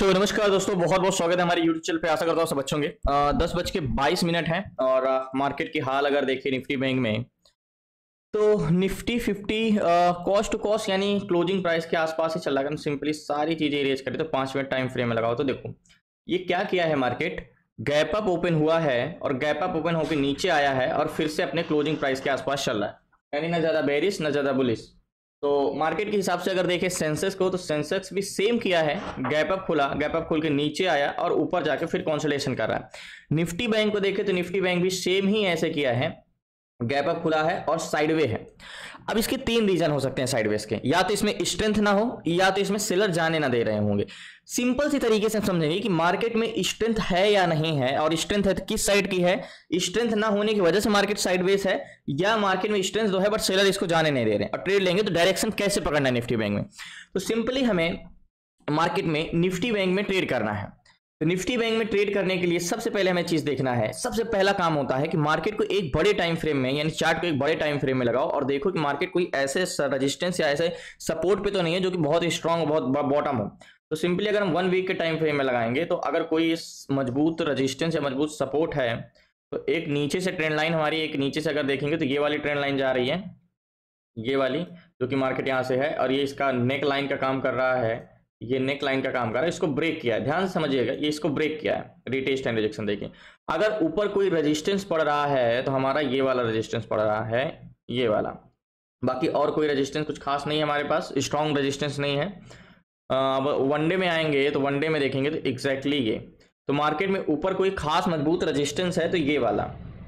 नमस्कार दोस्तों, बहुत बहुत स्वागत है हमारे YouTube चैनल पे। आशा करता हूँ सब अच्छे होंगे। 10:22 है और मार्केट की हाल अगर देखें निफ्टी बैंक में तो निफ्टी 50 कॉस्ट टू कॉस्ट यानी क्लोजिंग प्राइस के आसपास ही चल रहा है। सिंपली सारी चीजें इरेज करें तो 5 मिनट टाइम फ्रेम में लगाओ तो देखो ये क्या किया है। मार्केट गैप अप ओपन हुआ है और गैप अप ओपन होकर नीचे आया है और फिर से अपने क्लोजिंग प्राइस के आसपास चल रहा है, यानी ना ज्यादा बेरिश ना ज्यादा बुलिश। तो मार्केट के हिसाब से अगर देखें सेंसेक्स को तो सेंसेक्स भी सेम किया है, गैप अप खुला, गैप अप खुल के नीचे आया और ऊपर जाके फिर कंसोलिडेशन कर रहा है। निफ्टी बैंक को देखें तो निफ्टी बैंक भी सेम ही ऐसे किया है, गैप अप खुला है और साइडवे है। अब इसके 3 रीजन हो सकते हैं साइडवेज के, या तो इसमें स्ट्रेंथ ना हो या तो इसमें सेलर जाने ना दे रहे होंगे। सिंपल सी तरीके से समझेंगे कि मार्केट में स्ट्रेंथ है या नहीं है, और स्ट्रेंथ है तो किस साइड की है। स्ट्रेंथ ना होने की वजह से मार्केट साइडवेज है, या मार्केट में स्ट्रेंथ तो है बट सेलर इसको जाने नहीं दे रहे हैं। और ट्रेड लेंगे तो डायरेक्शन कैसे पकड़ना है निफ्टी बैंक में, तो सिंपली हमें मार्केट में निफ्टी बैंक में ट्रेड करना है। तो निफ्टी बैंक में ट्रेड करने के लिए सबसे पहले हमें चीज देखना है, सबसे पहला काम होता है कि मार्केट को एक बड़े टाइम फ्रेम में यानी चार्ट को एक बड़े टाइम फ्रेम में लगाओ और देखो कि मार्केट कोई ऐसे रेजिस्टेंस या ऐसे सपोर्ट पे तो नहीं है जो कि बहुत स्ट्रांग बहुत बॉटम हो। तो सिंपली अगर हम 1 वीक के टाइम फ्रेम में लगाएंगे तो अगर कोई मजबूत रेजिस्टेंस या मजबूत सपोर्ट है तो एक नीचे से ट्रेंड लाइन हमारी, एक नीचे से अगर देखेंगे तो ये वाली ट्रेंड लाइन जा रही है, ये वाली जो कि मार्केट यहाँ से है, और ये इसका नेक लाइन का काम कर रहा है, ये नेक लाइन का काम कर रहा है, इसको ब्रेक किया है। ध्यान से समझिएगा, ये इसको ब्रेक किया है, रिटेस्ट एंड रिजेक्शन। देखिए अगर ऊपर कोई रेजिस्टेंस पड़ रहा है तो हमारा ये वाला रेजिस्टेंस पड़ रहा है, ये वाला। बाकी और कोई रेजिस्टेंस कुछ खास नहीं है हमारे पास, स्ट्रॉन्ग रेजिस्टेंस नहीं है। अब वनडे में आएंगे तो वनडे में देखेंगे तो एग्जैक्टली ये, तो मार्केट में ऊपर कोई खास मजबूत रेजिस्टेंस है तो ये वाला,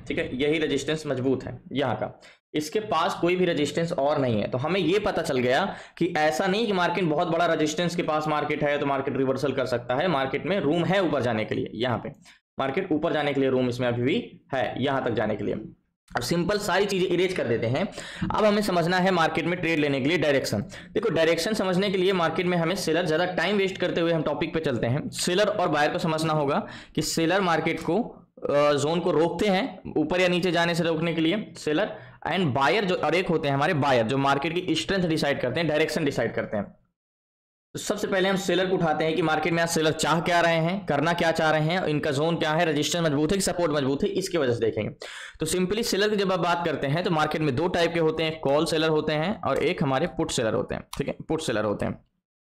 ठीक है, यही रेजिस्टेंस मजबूत है यहाँ का। इसके पास कोई भी रेजिस्टेंस और नहीं है। तो हमें ये पता चल गया कि ऐसा नहीं कि मार्केट बहुत बड़ा रेजिस्टेंस के पास मार्केट है तो मार्केट रिवर्सल कर सकता है। मार्केट में रूम है ऊपर जाने के लिए, यहाँ पे मार्केट ऊपर जाने के लिए रूम इसमें अभी भी है, यहाँ तक जाने के लिए। अब सिंपल सारी चीजें इरेज कर देते हैं। अब हमें समझना है मार्केट में ट्रेड लेने के लिए डायरेक्शन। देखो डायरेक्शन समझने के लिए मार्केट में हमें सेलर ज्यादा टाइम वेस्ट करते हुए हम टॉपिक पे चलते हैं। सेलर और बायर को समझना होगा कि सेलर मार्केट को जोन को रोकते हैं ऊपर या नीचे जाने से रोकने के लिए सेलर, एंड बायर जो और एक होते हैं हमारे बायर जो मार्केट की स्ट्रेंथ डिसाइड करते हैं, डायरेक्शन डिसाइड करते हैं। तो सबसे पहले हम सेलर को उठाते हैं कि मार्केट में आज सेलर चाह क्या रहे हैं, करना क्या चाह रहे हैं, इनका जोन क्या है, रजिस्टेंस मजबूत है कि सपोर्ट मजबूत है, इसकी वजह से देखेंगे। तो सिंपली सेलर की जब आप बात करते हैं तो मार्केट में 2 टाइप के होते हैं, कॉल सेलर होते हैं और एक हमारे पुट सेलर होते हैं, ठीक है, पुट सेलर होते हैं,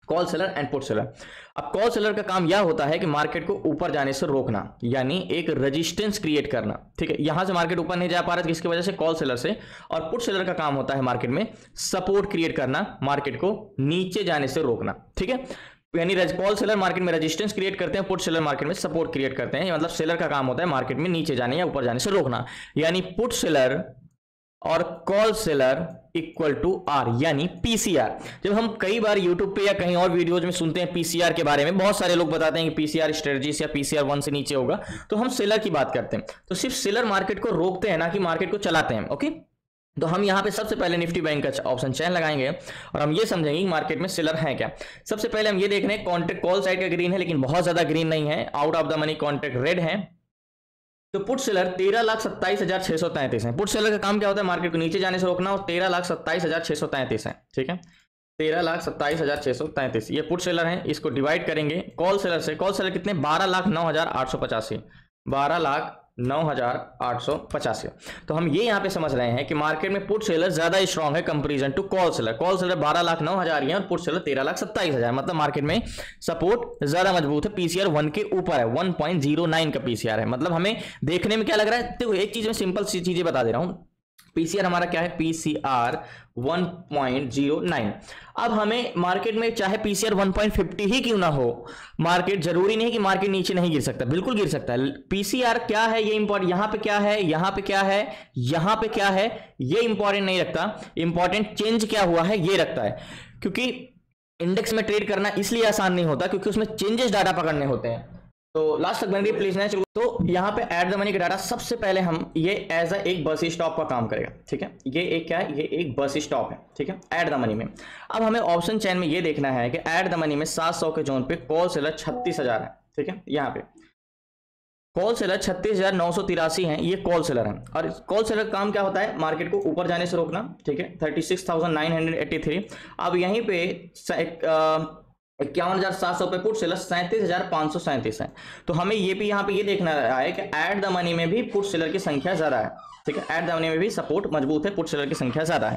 call seller and put seller. अब कॉल सेलर का काम यह होता है कि मार्केट को ऊपर जाने से रोकना, यानी एक रेजिस्टेंस क्रिएट करना, ठीक है। यहां से मार्केट ऊपर नहीं जा पा रहा है किसकी वजह से, कॉल सेलर से। और पुट सेलर का काम होता है मार्केट में सपोर्ट क्रिएट करना, मार्केट को नीचे जाने से रोकना, ठीक है। यानी कॉल सेलर मार्केट में रेजिस्टेंस क्रिएट करते हैं, पुट सेलर मार्केट में सपोर्ट क्रिएट करते हैं। मतलब सेलर का काम होता है मार्केट में नीचे जाने या ऊपर जाने से रोकना, यानी पुट सेलर और call seller equal to are यानी पीसीआर। जब हम कई बार यूट्यूब पे या कहीं और वीडियोज में सुनते हैं पीसीआर के बारे में, बहुत सारे लोग बताते हैं कि पीसीआर स्ट्रेटजीज या पीसीआर 1 से नीचे होगा, तो हम सेलर की बात करते हैं। तो सिर्फ सेलर मार्केट को रोकते हैं ना कि मार्केट को चलाते हैं, ओके। तो हम यहाँ पे सबसे पहले निफ्टी बैंक का ऑप्शन चैन लगाएंगे और हम ये समझेंगे कि मार्केट में सेलर है क्या। सबसे पहले हम ये देख रहे हैं कॉन्ट्रैक्ट कॉल साइड का ग्रीन है लेकिन बहुत ज्यादा ग्रीन नहीं है, out of the money contract red है। तो पुट सेलर 13,27,633 है। पुट सेलर का काम क्या होता है, मार्केट को नीचे जाने से रोकना, और 13,27,633 है, ठीक है, 13,27,633 ये पुट सेलर है। इसको डिवाइड करेंगे कॉल सेलर से, कॉल सेलर कितने, 12,09,885, 12,09,885। तो हम ये यहाँ पे समझ रहे हैं कि मार्केट में पुट सेलर ज्यादा स्ट्रॉन्ग है comparison to call seller. Call seller 12,09,000 है और पुट सेलर 13,27,000, मतलब मार्केट में सपोर्ट ज्यादा मजबूत है, पीसीआर 1 के ऊपर है, 1.09 का पीसीआर है। मतलब हमें देखने में क्या लग रहा है, देखो एक चीज में सिंपल सी चीजें बता दे रहा हूं। पीसीआर हमारा क्या है, पीसीआर 1.09। अब हमें मार्केट में चाहे पीसीआर 1.50 ही क्यों ना हो, मार्केट जरूरी नहीं कि मार्केट नीचे नहीं गिर सकता, बिल्कुल गिर सकता है। पीसीआर क्या है ये इंपॉर्टेंट, यहां पे क्या है, यहां पे क्या है, यहां पे क्या है, ये इंपॉर्टेंट नहीं रखता। इंपॉर्टेंट चेंज क्या हुआ है ये रखता है, क्योंकि इंडेक्स में ट्रेड करना इसलिए आसान नहीं होता क्योंकि उसमें चेंजेस डाटा पकड़ने होते हैं। तो लास्ट तक बन रही प्लीज ना चलो। तो यहाँ पे ऐड द मनी का डाटा सबसे पहले हम ये एज एक बस स्टॉप का काम करेगा, ठीक है। ये एक क्या है, ये एक बस स्टॉप है, ठीक है, ऐड द मनी में। अब हमें ऑप्शन चैन में ये देखना है कि ऐड द मनी में 700 के जोन पे कॉल सेलर 36,000 है, ठीक है। यहाँ पे कॉल सेलर 36,983 है, ये कॉल सेलर है। और कॉल सेलर का काम क्या होता है, मार्केट को ऊपर जाने से रोकना, ठीक है, 36,983। अब यहीं पे 51,700 पे पुट सेलर 37,537 है। तो हमें ये भी यहाँ पे ये देखना है कि एट द मनी में भी पुट सेलर की संख्या ज्यादा है, ठीक है, एट द मनी में भी सपोर्ट मजबूत है, पुट सेलर की संख्या ज्यादा है।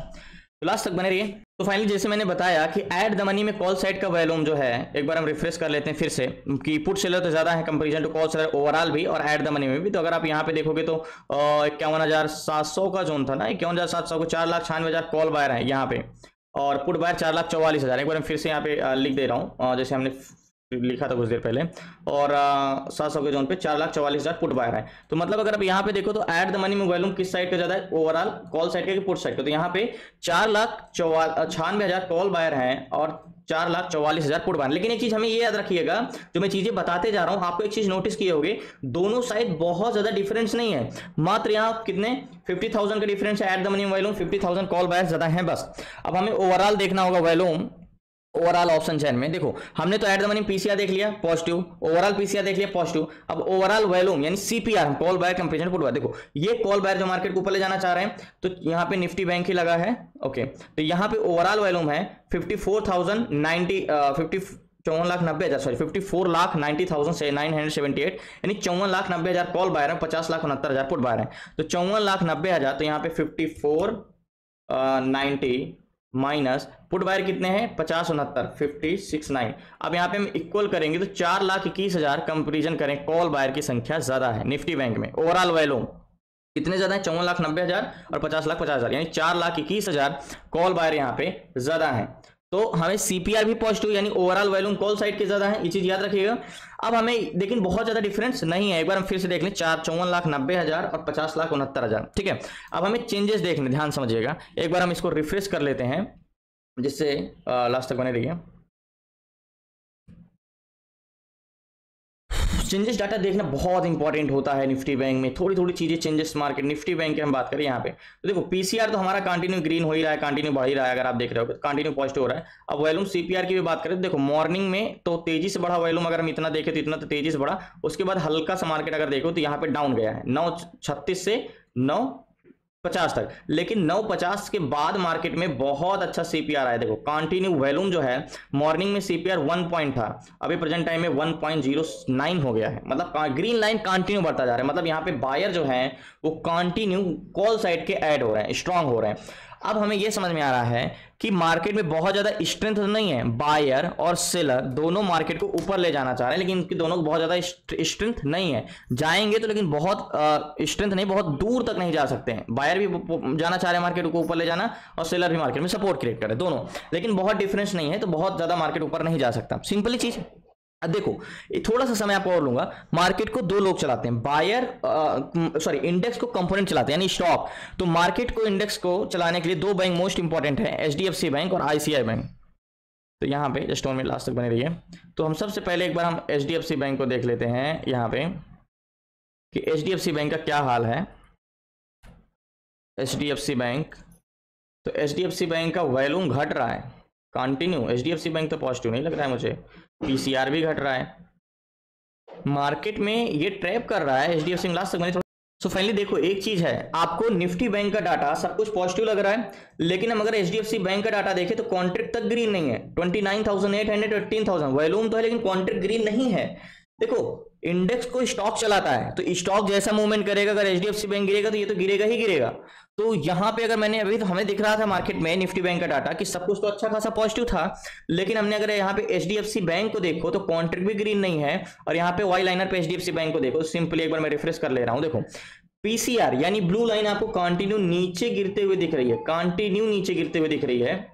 तो लास्ट तक बने रहिए। तो फाइनली जैसे मैंने बताया कि एट द मनी में कॉल साइड का वॉल्यूम जो है, एक बार हम रिफ्रेश कर लेते हैं फिर से कि पुट सेलर तो ज्यादा है comparison to call seller overall भी और एट द मनी में भी। तो अगर आप यहाँ पे देखोगे तो 51,700 का जोन था ना, 51,700 को 4,96,000 कॉल बायर है यहाँ पे, और पुट बायर 4,44,000। एक बार मैं फिर से यहाँ पे लिख दे रहा हूँ जैसे हमने लिखा था कुछ देर पहले, और 700 के जोन पे 4,44,000 पुट बायर है। तो मतलब अगर आप यहाँ पे देखो तो एट द मनी में वॉल्यूम किस साइड का ज्यादा है, ओवरऑल कॉल साइड का कि पुट साइड का। तो यहाँ पे 4,96,000 कॉल बायर है और 4,44,000 पुट बायर। लेकिन एक चीज हमें ये याद रखिएगा, जो मैं चीजें बताते जा रहा हूं आपको एक चीज नोटिस किए होगे, दोनों साइड बहुत ज्यादा डिफरेंस नहीं है, मात्र यहाँ कितने 50,000 का डिफरेंस है। At the money volume 50,000 call buyer ज्यादा है बस। अब हमें ओवरऑल देखना होगा वॉल्यूम, ओवरऑल ऑप्शन चैन में देखो हमने तो एट द मनी पीसीआर देख लिया पॉजिटिव, ओवरऑल पीसीआर देख लिया पॉजिटिव। अब ओवरऑल वॉल्यूम यानी CPR, call buyer comparison put buyer, देखो ये कॉल बायर जो मार्केट को ऊपर ले जाना चाह रहे हैं, तो यहाँ पे निफ्टी बैंक ही लगा है, ओके। तो यहाँ पे ओवरऑल वॉल्यूम है 54,90,000 सॉरी 54,90,978 यानी 54,90,000 कॉल बायर है, 50,69,000 पुट बायर है। तो 54,90,000 तो यहाँ पे 54,90 माइनस पुट बायर कितने हैं 50,69 56,9। अब यहाँ पे हम इक्वल करेंगे तो 4,21,000 कंपेरिजन करें, कॉल बायर की संख्या ज्यादा है निफ्टी बैंक में। ओवरऑल वॉल्यूम कितने ज्यादा है 54,90,000 और 50,50,000 यानी 4,21,000 कॉल बायर यहाँ पे ज्यादा है। तो हमें सीपीआर भी पॉजिटिव यानी ओवरऑल वॉल्यूम कॉल साइड के ज्यादा है, ये चीज याद रखिएगा। अब हमें लेकिन बहुत ज्यादा डिफरेंस नहीं है, एक बार हम फिर से देख लें 54,90,000 और 50,69,000, ठीक है। अब हमें चेंजेस देखने, ध्यान समझिएगा, एक बार हम इसको रिफ्रेश कर लेते हैं जिससे लास्ट तक बने रहिए। चेंजेस डाटा देखना बहुत इंपॉर्टेंट होता है निफ्टी बैंक में, थोड़ी थोड़ी चीजें चेंजेस मार्केट निफ्टी बैंक की हम बात करें यहाँ पे तो देखो पीसीआर तो हमारा कंटिन्यू ग्रीन हो ही रहा है, कंटिन्यू बढ़ ही रहा है, अगर आप देख रहे हो कंटिन्यू पॉजिटिव हो रहा है। अब वॉल्यूम सीपीआर की भी बात करें तो देखो मॉर्निंग में तो तेजी से बढ़ा वॉल्यूम, अगर हम इतना देखें तो इतना तो तेजी से बढ़ा, उसके बाद हल्का सा मार्केट अगर देखो तो यहाँ पे डाउन गया है 936 से 950 तक, लेकिन 950 के बाद मार्केट में बहुत अच्छा सीपीआर आया। देखो कंटिन्यू वॉल्यूम जो है मॉर्निंग में सीपीआर 1 पॉइंट था, अभी प्रेजेंट टाइम में 1.09 हो गया है, मतलब ग्रीन लाइन कंटिन्यू बढ़ता जा रहा है, मतलब यहाँ पे बायर जो है वो कंटिन्यू कॉल साइड के ऐड हो रहे हैं, स्ट्रांग हो रहे हैं। अब हमें यह समझ में आ रहा है कि मार्केट में बहुत ज्यादा स्ट्रेंथ नहीं है, बायर और सेलर दोनों मार्केट को ऊपर ले जाना चाह रहे हैं, लेकिन इनकी दोनों को बहुत ज्यादा स्ट्रेंथ नहीं है, जाएंगे तो लेकिन बहुत स्ट्रेंथ नहीं, बहुत दूर तक नहीं जा सकते हैं। बायर भी जाना चाह रहे हैं मार्केट को ऊपर ले जाना और सेलर भी मार्केट में सपोर्ट क्रिएट करे दोनों, लेकिन बहुत डिफरेंस नहीं है, तो बहुत ज्यादा मार्केट ऊपर नहीं जा सकता, सिंपली चीज। अब देखो थोड़ा सा समय आपको और लूंगा, मार्केट को दो लोग चलाते हैं, बायर सॉरी इंडेक्स को कंपोनेंट चलाते हैं यानी स्टॉक। तो मार्केट को इंडेक्स को चलाने के लिए दो बैंक मोस्ट इंपॉर्टेंट है, एचडीएफसी बैंक और आईसीआई बैंक। तो यहाँ पे जस्ट में लास्ट तक बने रहिए। तो हम सबसे पहले एक बार हम एचडीएफसी बैंक को देख लेते हैं यहाँ पे कि एचडीएफसी बैंक का क्या हाल है। एचडीएफसी बैंक, तो एचडीएफसी बैंक का वॉल्यूम घट रहा है कंटिन्यू, एचडीएफसी बैंक तो पॉजिटिव नहीं लग रहा है मुझे, पीसीआर भी घट रहा है, मार्केट में ये ट्रैप कर रहा है एचडीएफसी लास्ट तक। सो फाइनली देखो एक चीज है, आपको निफ्टी बैंक का डाटा सब कुछ पॉजिटिव लग रहा है, लेकिन हम अगर एचडीएफसी बैंक का डाटा देखें तो कॉन्ट्रैक्ट तक ग्रीन नहीं है, 29,800 18,000 वॉल्यूम तो है लेकिन कॉन्ट्रैक्ट ग्रीन नहीं है। देखो इंडेक्स को स्टॉक चलाता है, तो स्टॉक जैसा मूवमेंट करेगा, अगर एचडीएफसी बैंक गिरेगा तो ये तो गिरेगा ही गिरेगा। तो यहाँ पे अगर मैंने अभी तो हमें दिख रहा था मार्केट में निफ्टी बैंक का डाटा कि सब कुछ तो अच्छा खासा पॉजिटिव था, लेकिन हमने अगर यहाँ पे एचडीएफसी बैंक को देखो तो कॉन्ट्रैक्ट भी ग्रीन नहीं है, और यहाँ पे वाई लाइनर पे एचडीएफसी बैंक को देखो, सिंपली एक बार मैं रिफ्रेश कर ले रहा हूँ। देखो पीसीआर यानी ब्लू लाइन आपको कंटिन्यू नीचे गिरते हुए दिख रही है, कंटिन्यू नीचे गिरते हुए दिख रही है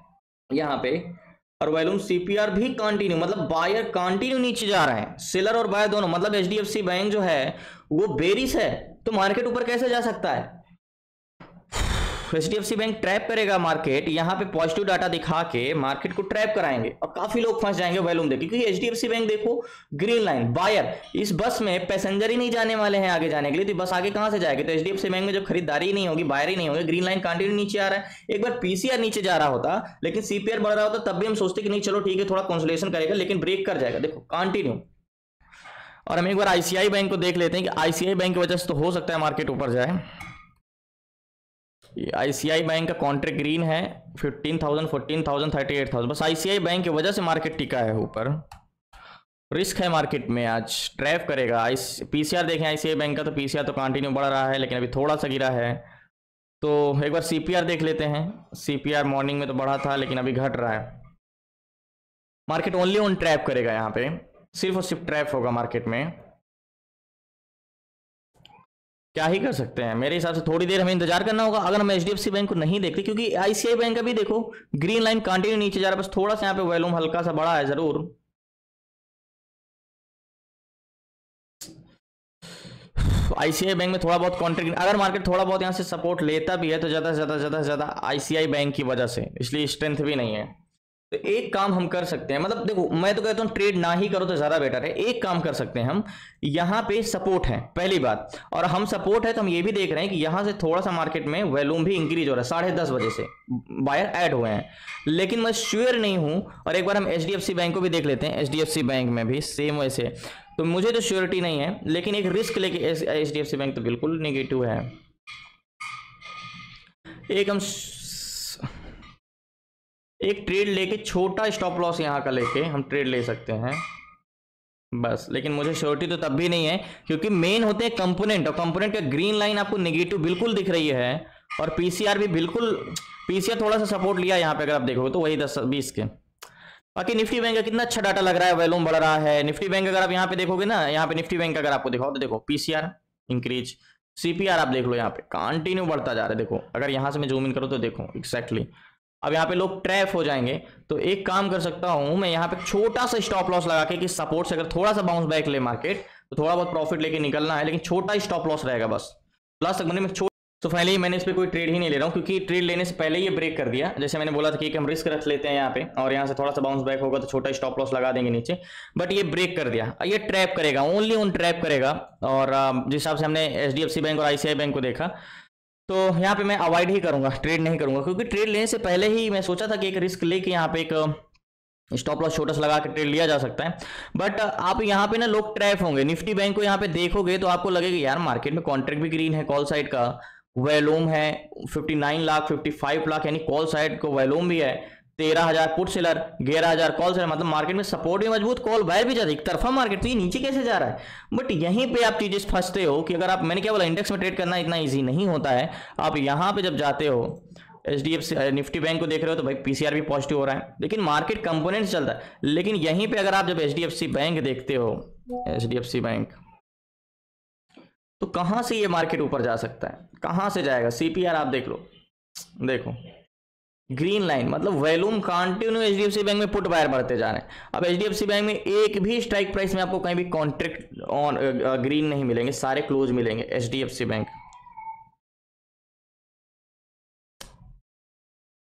यहाँ पे, और वॉल्यूम सीपीआर भी कंटिन्यू, मतलब बायर कंटिन्यू नीचे जा रहे हैं, सेलर और बायर दोनों, मतलब एचडीएफसी बैंक जो है वो बेरिश है, तो मार्केट ऊपर कैसे जा सकता है। एचडीएफसी बैंक ट्रैप करेगा मार्केट, यहाँ पे पॉजिटिव डाटा दिखा के मार्केट को ट्रैप कराएंगे और काफी लोग फंस जाएंगे वॉल्यूम देख, क्योंकि एचडीएफसी बैंक देखो ग्रीन लाइन, बायर, इस बस में पैसेंजर ही नहीं जाने वाले हैं आगे जाने के लिए, तो बस आगे कहां से जाएगी। तो एचडीएफसी बैंक में जब खरीदारी ही नहीं होगी, बायर ही नहीं होगी, ग्रीन लाइन कंटिन्यू नीचे आ रहा है। एक बार पीसीआर नीचे जा रहा होता लेकिन सीपीआर बढ़ रहा होता तब भी हम सोचते कि नहीं चलो ठीक है थोड़ा कंसोलिडेशन करेगा, लेकिन ब्रेक कर जाएगा, देखो कंटिन्यू। और हम एक बार आईसीआई बैंक को देख लेते हैं कि आईसीआई बैंक की वजह से तो हो सकता है मार्केट ऊपर जाए। आईसीआई बैंक का कॉन्ट्रैक्ट ग्रीन है 15,000, 14,000, 38,000। बस आईसीआई बैंक की वजह से मार्केट टिका है ऊपर। रिस्क है मार्केट में, आज ट्रैप करेगा। पीसीआर देखें आईसीआई बैंक का, तो पीसीआर तो कंटिन्यू बढ़ रहा है लेकिन अभी थोड़ा सा गिरा है। तो एक बार सीपीआर देख लेते हैं। सीपीआर मॉर्निंग में तो बढ़ा था लेकिन अभी घट रहा है। मार्केट ओनली ऑन ट्रैप करेगा, यहाँ पे सिर्फ और सिर्फ ट्रैप होगा मार्केट में। क्या ही कर सकते हैं, मेरे हिसाब से थोड़ी देर हमें इंतजार करना होगा अगर हम एचडीएफसी बैंक को नहीं देखते, क्योंकि आईसीआई बैंक अभी देखो ग्रीन लाइन कंटिन्यू नीचे जा रहा है, बस थोड़ा सा यहाँ पे वॉल्यूम हल्का सा बढ़ा है जरूर। आईसीआई बैंक में थोड़ा बहुत कॉन्ट्रैक्ट, अगर मार्केट थोड़ा बहुत यहाँ से सपोर्ट लेता भी है तो ज्यादा से ज्यादा आईसीआई बैंक की वजह से, इसलिए स्ट्रेंथ भी नहीं है। तो एक काम हम कर सकते हैं, मतलब देखो मैं तो कहता हूं ट्रेड ना ही करो तो ज्यादा बेटर है। एक काम कर सकते हैं हम, यहां पे सपोर्ट है पहली बात, और हम सपोर्ट है तो हम ये भी देख रहे हैं कि यहां से थोड़ा सा मार्केट में वॉल्यूम भी इंक्रीज हो रहा है। 10:30 बजे से बायर ऐड हुए हैं, लेकिन मैं श्योर नहीं हूं। और एक बार हम एचडीएफसी बैंक को भी देख लेते हैं। एचडीएफसी बैंक में भी सेम वैसे, तो मुझे तो श्योरिटी नहीं है, लेकिन एक रिस्क लेके एचडीएफसी बैंक तो बिल्कुल नेगेटिव है। एक ट्रेड लेके छोटा स्टॉप लॉस यहाँ का लेके हम ट्रेड ले सकते हैं बस, लेकिन मुझे श्योरिटी तो तब भी नहीं है, क्योंकि मेन होते हैं कंपोनेंट, और कंपोनेंट का ग्रीन लाइन आपको नेगेटिव बिल्कुल दिख रही है, और पीसीआर भी बिल्कुल, पीसीआर थोड़ा सा सपोर्ट लिया यहाँ पे अगर आप देखोगे तो वही 10-20 के। बाकी निफ्टी बैंक का कितना अच्छा डाटा लग रहा है, वॉल्यूम बढ़ रहा है। निफ्टी बैंक अगर आप यहाँ पे देखोगे ना, यहाँ पे निफ्टी बैंक अगर आपको दिखाओ तो देखो पीसीआर इंक्रीज, सीपीआर आप देख लो यहाँ पे कंटिन्यू बढ़ता जा रहा है। देखो अगर यहाँ से मैं जूम इन करूँ तो देखो एक्जैक्टली अब यहाँ पे लोग ट्रैप हो जाएंगे। तो एक काम कर सकता हूं मैं, यहाँ पे छोटा सा स्टॉप लॉस लगा के कि सपोर्ट से अगर थोड़ा सा बाउंस बैक ले मार्केट तो थोड़ा बहुत प्रॉफिट लेके निकलना है, लेकिन छोटा ही स्टॉप लॉस रहेगा बस। प्लस सेगमेंट में तो फाइनली मैंने इस पर कोई ट्रेड ही नहीं ले रहा हूँ, क्योंकि ट्रेड लेने से पहले ये ब्रेक कर दिया। जैसे मैंने बोला था कि हम रिस्क रख लेते हैं यहाँ पे, और यहाँ से थोड़ा सा बाउंस बैक होगा तो छोटा स्टॉप लॉस लगा देंगे नीचे, बट ये ब्रेक कर दिया। ये ट्रैप करेगा, ओनली ऑन ट्रैप करेगा। और जिस हिसाब से हमने एचडीएफसी बैंक और आईसीआई बैंक को देखा, तो यहाँ पे मैं अवॉइड ही करूंगा, ट्रेड नहीं करूंगा, क्योंकि ट्रेड लेने से पहले ही मैं सोचा था कि एक रिस्क लेके यहाँ पे एक स्टॉप लॉस छोटा सा लगा के ट्रेड लिया जा सकता है। बट आप यहाँ पे ना लोग ट्रैप होंगे। निफ्टी बैंक को यहाँ पे देखोगे तो आपको लगेगा यार मार्केट में कॉन्ट्रैक्ट भी ग्रीन है, कॉल साइड का वॉल्यूम है 59 लाख 55 लाख, यानी कॉल साइड को वॉल्यूम भी है 13,000 पुट सेलर, 11,000 कॉल सेलर, मतलब मार्केट में सपोर्ट भी मजबूत, कॉल बायर भी ज्यादा, एक तरफा मार्केट। तो ये नीचे कैसे जा रहा है? बट यहीं पे आप चीजें फंसते हो कि अगर आप, मैंने क्या बोला, इंडेक्स में ट्रेड करना इतना इजी नहीं होता है। आप यहाँ पे जब जाते हो एचडीएफसी निफ्टी बैंक को देख रहे हो तो भाई पीसीआर भी पॉजिटिव हो रहा है, लेकिन मार्केट कंपोनेंट्स चलता है। लेकिन यहीं पे अगर आप जब एचडीएफसी बैंक देखते हो, एचडीएफसी बैंक, तो कहां से ये मार्केट ऊपर जा सकता है, कहां से जाएगा? सीपीआर आप देख लो, देखो ग्रीन लाइन, मतलब वॉल्यूम कंटिन्यू एचडीएफसी बैंक में पुट बायर बढ़ते जा रहे हैं। अब एचडीएफसी बैंक में एक भी स्ट्राइक प्राइस में आपको कहीं भी कॉन्ट्रैक्ट ऑन ग्रीन नहीं मिलेंगे, सारे क्लोज मिलेंगे। HDFC bank,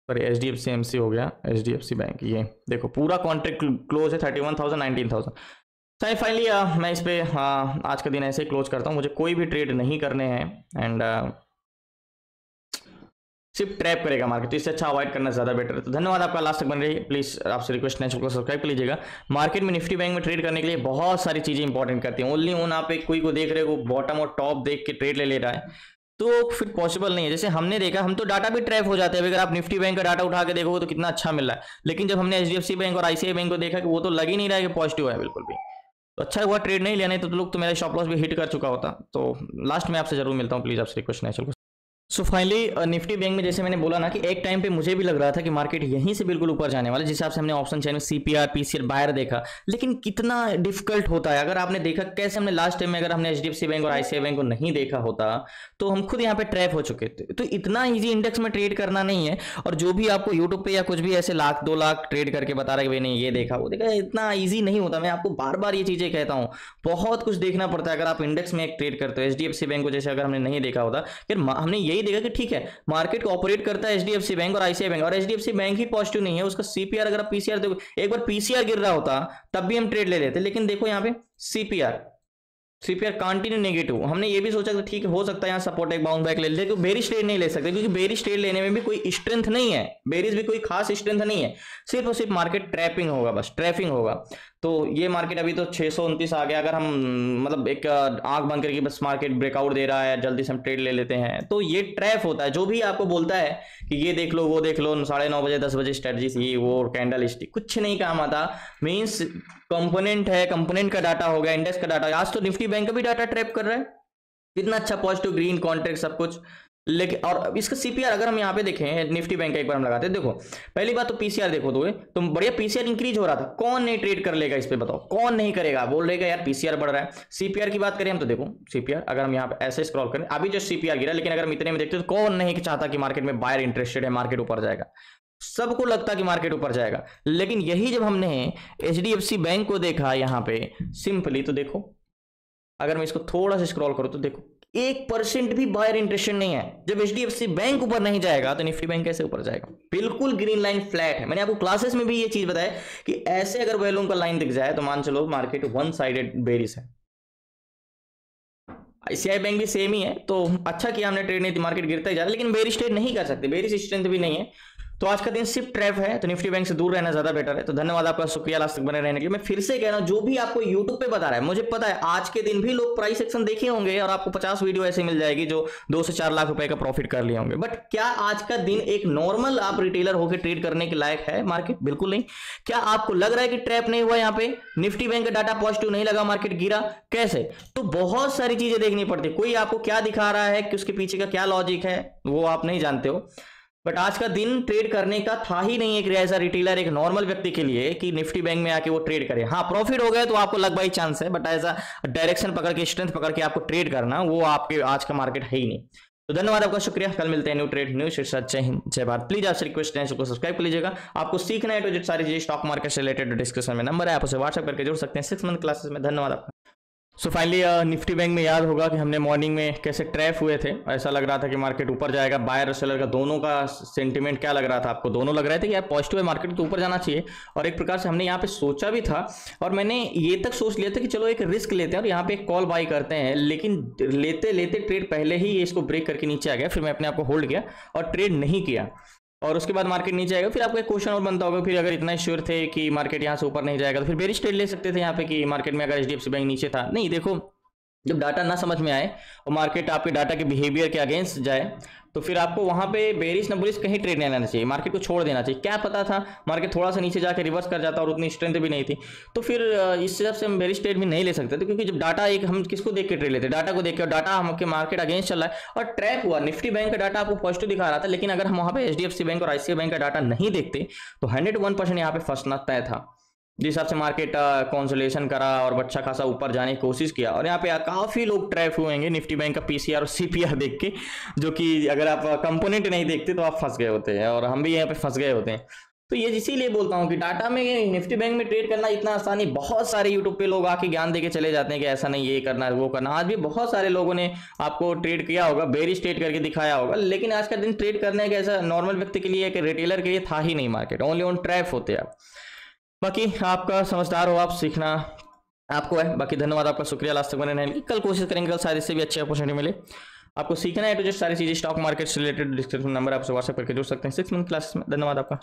sorry HDFC MC हो गया, एचडीएफसी बैंक, ये देखो पूरा कॉन्ट्रैक्ट क्लोज है 31,000 19,000। तो फाइनली मैं इस पे आज का दिन ऐसे ही क्लोज करता हूँ। मुझे कोई भी ट्रेड नहीं करने हैं, एंड सिर्फ ट्रैप करेगा मार्केट, तो इससे अच्छा अवॉइड करना ज्यादा बेटर है। तो धन्यवाद आपका लास्ट तक बन रही है। प्लीज आपसे रिक्वेस्ट है चैनल को सब्सक्राइब कर लीजिएगा। मार्केट में निफ्टी बैंक में ट्रेड करने के लिए बहुत सारी चीजें इंपॉर्टेंट करती हैं। ओनली ऑन आप एक कोई को देख रहे हो बॉटम और टॉप देख के ट्रेड ले रहा है तो फिर पॉसिबल नहीं है। जैसे हमने देखा, हम तो डाटा भी ट्रैप हो जाते हैं। अगर आप निफ्टी बैंक का डाटा उठा के देखोगे तो कितना अच्छा मिल रहा है, लेकिन जब हमने एचडीएफसी बैंक और आईसीआई बैंक को देखा कि वो तो लग ही नहीं रहा है कि पॉजिटिव है बिल्कुल भी, तो अच्छा हुआ ट्रेड नहीं लिया, नहीं तो लोग तो मेरा स्टॉप लॉस भी हिट कर चुका होता। तो लास्ट में आपसे जरूर मिलता हूँ, प्लीज आपसे रिक्वेस्ट है चलो। सो फाइनली निफ्टी बैंक में जैसे मैंने बोला ना कि एक टाइम पे मुझे भी लग रहा था कि मार्केट यहीं से बिल्कुल ऊपर जाने वाला, जिस हिसाब से हमने ऑप्शन चैन में सीपीआर पीसीआर बायर देखा, लेकिन कितना डिफिकल्ट होता है। अगर आपने देखा कैसे हमने लास्ट टाइम में, अगर हमने एचडीएफसी बैंक और आईसीआई बैंक को नहीं देखा होता तो हम खुद यहाँ पे ट्रैप हो चुके थे। तो इतना ईजी इंडेक्स में ट्रेड करना नहीं है। और जो भी आपको यूट्यूब पे या कुछ भी ऐसे 1,00,000 2,00,000 ट्रेड करके बता रहा है कि भाई नहीं ये देखा वो देखा, इतना ईजी नहीं होता। मैं आपको बार बार ये चीजें कहता हूँ, बहुत कुछ देखना पड़ता है अगर आप इंडेक्स में एक ट्रेड करते हो। एचडीएफसी बैंक को जैसे अगर हमने नहीं देखा होता, फिर हमने यही देखा कि ठीक है मार्केट को ऑपरेट करता है एचडीएफसी बैंक और आईसीआई बैंक, और एचडीएफसी बैंक ही पॉजिटिव नहीं है, उसका सीपीआर अगर आप पीसीआर देखो, एक बार पीसीआर गिर रहा होता तब भी हम ट्रेड ले लेते, लेकिन देखो यहाँ पे सीपीआर कंटिन्यू नेगेटिव। हमने ये भी सोचा कि ठीक है हो सकता है यहाँ सपोर्ट एक बाउंस बैक ले लेते, क्योंकि बेरिश ट्रेड नहीं ले सकते, क्योंकि बेरिश ट्रेड लेने में भी कोई स्ट्रेंथ नहीं है, बेरिश भी कोई खास स्ट्रेंथ नहीं है, सिर्फ और सिर्फ मार्केट ट्रैपिंग होगा, बस ट्रैपिंग होगा। तो ये मार्केट अभी तो 629 आ गया। अगर हम मतलब एक आंख बंद करके बस मार्केट ब्रेकआउट दे रहा है, जल्दी से हम ट्रेड ले लेते हैं, तो ये ट्रैप होता है। जो भी आपको बोलता है कि ये देख लो वो देख लो, 9:30 बजे 10 बजे स्ट्रेटजी थी, वो कैंडल स्टिक कुछ नहीं काम आता। मींस कंपोनेंट है, कंपोनेंट का डाटा हो गया, इंडेक्स का डाटा। आज तो निफ्टी बैंक का भी डाटा ट्रैप कर रहा है, कितना अच्छा पॉजिटिव ग्रीन कॉन्ट्रैक्ट सब कुछ। लेकिन और इसका सीपीआर अगर हम यहाँ पे देखें, निफ्टी बैंक का एक बार हम लगाते हैं, देखो पहली बात तो पीसीआर देखो तो बढ़िया पीसीआर इंक्रीज हो रहा था। कौन नहीं ट्रेड कर लेगा इस पे, बताओ कौन नहीं करेगा। बोल रहेगा यार पीसीआर बढ़ रहा है। सीपीआर की बात करें हम तो देखो सीपीआर अगर हम यहाँ पे ऐसे स्क्रॉल करें, अभी जो सीपीआर गिरा, लेकिन अगर हम इतने में देखते तो कौन नहीं चाहता कि मार्केट में बायर इंटरेस्टेड है, मार्केट ऊपर जाएगा। सबको लगता कि मार्केट ऊपर जाएगा। लेकिन यही जब हमने एचडीएफसी बैंक को देखा यहाँ पे सिंपली, तो देखो अगर मैं इसको थोड़ा सा स्क्रॉल करूं तो देखो 1% भी बायर इंटरेस्टेड नहीं है। जब एचडीएफसी बैंक ऊपर नहीं जाएगा तो निफ्टी बैंक कैसे ऊपर जाएगा। बिल्कुल ग्रीन लाइन फ्लैट है। मैंने आपको क्लासेस में भी ये चीज बताया कि ऐसे अगर वैल्यूम का लाइन दिख जाए तो मान चलो मार्केट वन साइडेड बेरिश है। आईसीआई बैंक भी सेम ही है, तो अच्छा किया हमने ट्रेड नहीं थी, मार्केट गिरता ही जा रहा है, लेकिन बेरिश ट्रेड नहीं कर सकते, बेरिश स्ट्रेंथ भी नहीं है। तो आज का दिन सिर्फ ट्रैप है, तो निफ्टी बैंक से दूर रहना ज्यादा बेटर है। तो धन्यवाद आपका, शुक्रिया लास्ट तक बने रहने के लिए। मैं फिर से कह रहा हूं, जो भी आपको यूट्यूब पे बता रहा है, मुझे पता है आज के दिन भी लोग प्राइस सेक्शन देखे होंगे और आपको 50 वीडियो ऐसे मिल जाएगी जो 2 से 4 लाख रुपए का प्रॉफिट कर लिए होंगे। बट क्या आज का दिन एक नॉर्मल आप रिटेलर होकर ट्रेड करने के लायक है मार्केट? बिल्कुल नहीं। क्या आपको लग रहा है कि ट्रैप नहीं हुआ यहाँ पे? निफ्टी बैंक का डाटा पॉजिटिव नहीं लगा, मार्केट गिरा कैसे? तो बहुत सारी चीजें देखनी पड़ती। कोई आपको क्या दिखा रहा है कि उसके पीछे का क्या लॉजिक है वो आप नहीं जानते हो। बट आज का दिन ट्रेड करने का था ही नहीं एक एज अ रिटेलर, एक नॉर्मल व्यक्ति के लिए कि निफ्टी बैंक में आके वो ट्रेड करे। हाँ प्रॉफिट हो गया तो आपको लग बाई चांस है, बट एज अ डायरेक्शन पकड़ के, स्ट्रेंथ पकड़ के आपको ट्रेड करना, वो आपके आज का मार्केट है ही नहीं। तो धन्यवाद आपका, शुक्रिया। कल मिलते हैं न्यू ट्रेड न्यू शीर्षक। जय हिंद जय भारत। प्लीज आपसे रिक्वेस्ट है इसको सब्सक्राइब कर लीजिएगा। आपको सीखना है तो सारी चीजें स्टॉक मार्केट से रिलेटेड डिस्कशन में नंबर है, आप उसे व्हाट्सएप करके जुड़ सकते हैं 6 मंथ क्लासेस में। धन्यवाद आपका। सो फाइनली निफ्टी बैंक में याद होगा कि हमने मॉर्निंग में कैसे ट्रैप हुए थे। ऐसा लग रहा था कि मार्केट ऊपर जाएगा, बायर और सेलर का दोनों का सेंटीमेंट क्या लग रहा था आपको? दोनों लग रहे थे कि यार पॉजिटिव है, मार्केट तो ऊपर जाना चाहिए। और एक प्रकार से हमने यहाँ पे सोचा भी था और मैंने ये तक सोच लिया था कि चलो एक रिस्क लेते हैं और यहाँ पे एक कॉल बाई करते हैं, लेकिन लेते लेते ट्रेड पहले ही इसको ब्रेक करके नीचे आ गया। फिर मैं अपने आप को होल्ड किया और ट्रेड नहीं किया, और उसके बाद मार्केट नीचे आएगा। फिर आपको एक क्वेश्चन और बनता होगा, फिर अगर इतना श्योर थे कि मार्केट यहाँ से ऊपर नहीं जाएगा तो फिर बेरिश ट्रेड ले सकते थे यहाँ पे कि मार्केट में अगर एचडीएफसी बैंक नीचे था। नहीं, देखो जब डाटा ना समझ में आए और मार्केट आपके डाटा के बिहेवियर के अगेंस्ट जाए तो फिर आपको वहां पे बेरिश न बुलिश कहीं ट्रेड नहीं लेना चाहिए, मार्केट को छोड़ देना चाहिए। क्या पता था मार्केट थोड़ा सा नीचे जाकर रिवर्स कर जाता और उतनी स्ट्रेंथ भी नहीं थी, तो फिर इस हिसाब से हम बेरिश ट्रेड भी नहीं ले सकते थे। क्योंकि जब डाटा एक हम किसको देख के ट्रेड लेते, डाटा को देख के, और डाटा हमके मार्केट अगेंस्ट चल रहा है और ट्रैप हुआ। निफ्टी बैंक का डाटा आपको पॉजिटिव दिखा रहा था, लेकिन अगर हम वहां पे एचडीएफसी बैंक और आईसीआई बैंक का डाटा नहीं देखते तो 101% यहाँ पे फंसना तय था। जिस हिसाब से मार्केट कंसोलिडेशन करा और अच्छा खासा ऊपर जाने की कोशिश किया, और यहाँ पे काफी लोग ट्रैप हुएंगे निफ्टी बैंक का पीसीआर और सीपीआर देख के, जो कि अगर आप कंपोनेंट नहीं देखते तो आप फंस गए होते हैं, और हम भी यहाँ पे फंस गए होते हैं। तो ये इसीलिए बोलता हूँ कि डाटा में निफ्टी बैंक में ट्रेड करना इतना आसानी, बहुत सारे यूट्यूब पे लोग आके ज्ञान देके चले जाते हैं कि ऐसा नहीं, ये करना है वो करना। आज भी बहुत सारे लोगों ने आपको ट्रेड किया होगा, बेरिश ट्रेड करके दिखाया होगा, लेकिन आज का दिन ट्रेड करने का ऐसा नॉर्मल व्यक्ति के लिए, एक रिटेलर के लिए था ही नहीं। मार्केट ओनली ऑन ट्रैप होते हैं। बाकी आपका समझदार हो आप, सीखना आपको है। बाकी धन्यवाद आपका, शुक्रिया लास्ट तक बने रहने के लिए। कल कोशिश करेंगे, कल शायद इससे भी अच्छी अपॉर्चुनिटी मिले। आपको सीखना है तो जो सारी चीजें स्टॉक मार्केट से रिलेटेड डिस्क्रिप्शन नंबर आपसे व्हाट्सएप करके जुड़ सकते हैं 6 मंथ क्लासेस में। धन्यवाद आपका।